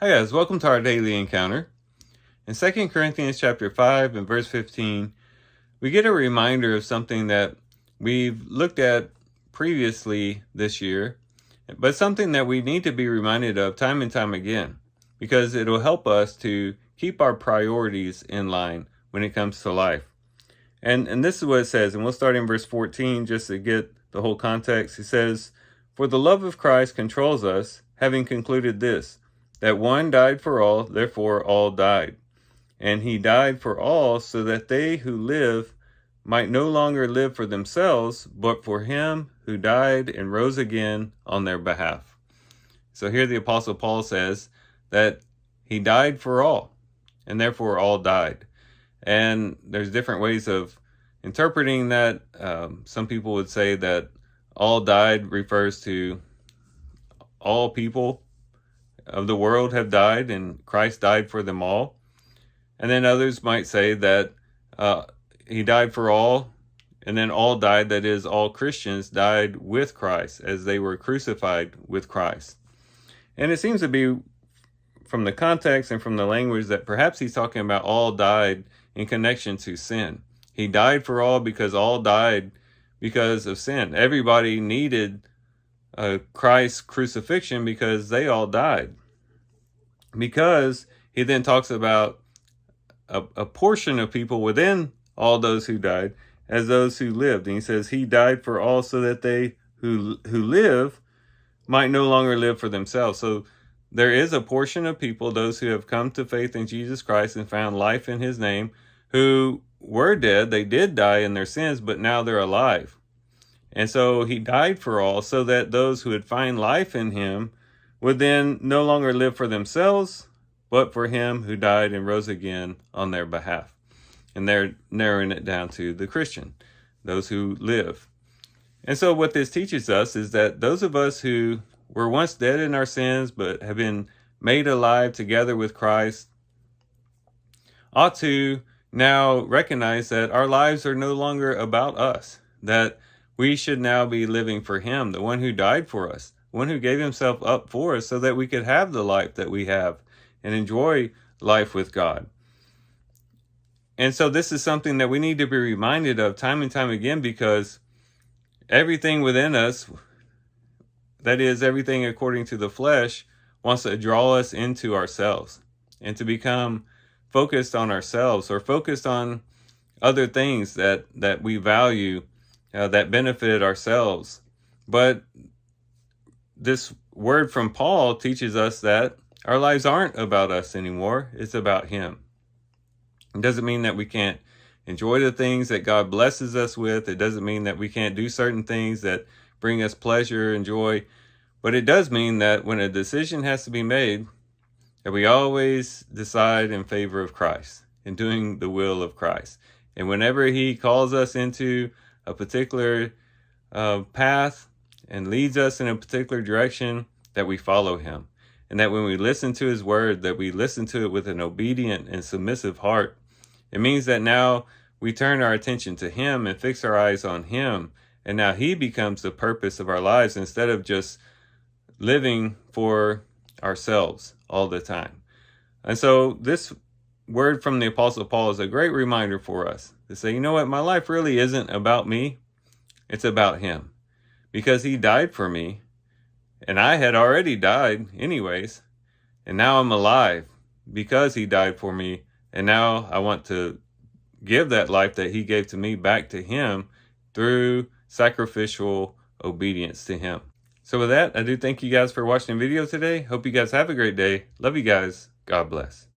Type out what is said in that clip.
Hi guys, welcome to our daily encounter. In 2 Corinthians chapter 5 and verse 15, we get a reminder of something that we've looked at previously this year, but something that we need to be reminded of time and time again, because it'll help us to keep our priorities in line when it comes to life. And this is what it says, and we'll start in verse 14 just to get the whole context. It says, "For the love of Christ controls us, having concluded this, that one died for all, therefore all died. And he died for all, so that they who live might no longer live for themselves, but for him who died and rose again on their behalf." So here the Apostle Paul says that he died for all, and therefore all died. And there's different ways of interpreting that. Some people would say that all died refers to all people of the world have died and Christ died for them all. And then others might say that he died for all, and then all died, that is, all Christians died with Christ as they were crucified with Christ. And it seems to be from the context and from the language that perhaps he's talking about all died in connection to sin. He died for all because all died because of sin. Everybody needed Christ's crucifixion because they all died. Because he then talks about a portion of people within all those who died as those who lived. And he says he died for all, so that they who live might no longer live for themselves. So there is a portion of people, those who have come to faith in Jesus Christ and found life in his name, who were dead. They did die in their sins, but now they're alive. And so he died for all, so that those who would find life in him would then no longer live for themselves, but for him who died and rose again on their behalf. And they're narrowing it down to the Christian, those who live. And so what this teaches us is that those of us who were once dead in our sins, but have been made alive together with Christ, ought to now recognize that our lives are no longer about us, that we should now be living for him, the one who died for us, the one who gave himself up for us so that we could have the life that we have and enjoy life with God. And so this is something that we need to be reminded of time and time again, because everything within us, that is, everything according to the flesh, wants to draw us into ourselves and to become focused on ourselves, or focused on other things that we value, that benefit ourselves. But this word from Paul teaches us that our lives aren't about us anymore. It's about him. It doesn't mean that we can't enjoy the things that God blesses us with. It doesn't mean that we can't do certain things that bring us pleasure and joy. But it does mean that when a decision has to be made, that we always decide in favor of Christ and doing the will of Christ. And whenever he calls us into a particular path and leads us in a particular direction, that we follow him. And that when we listen to his word, that we listen to it with an obedient and submissive heart. It means that now we turn our attention to him and fix our eyes on him. And now he becomes the purpose of our lives, instead of just living for ourselves all the time. And so this word from the Apostle Paul is a great reminder for us to say, you know what, my life really isn't about me. It's about him, because he died for me, and I had already died anyways. And now I'm alive because he died for me. And now I want to give that life that he gave to me back to him through sacrificial obedience to him. So with that, I do thank you guys for watching the video today. Hope you guys have a great day. Love you guys. God bless.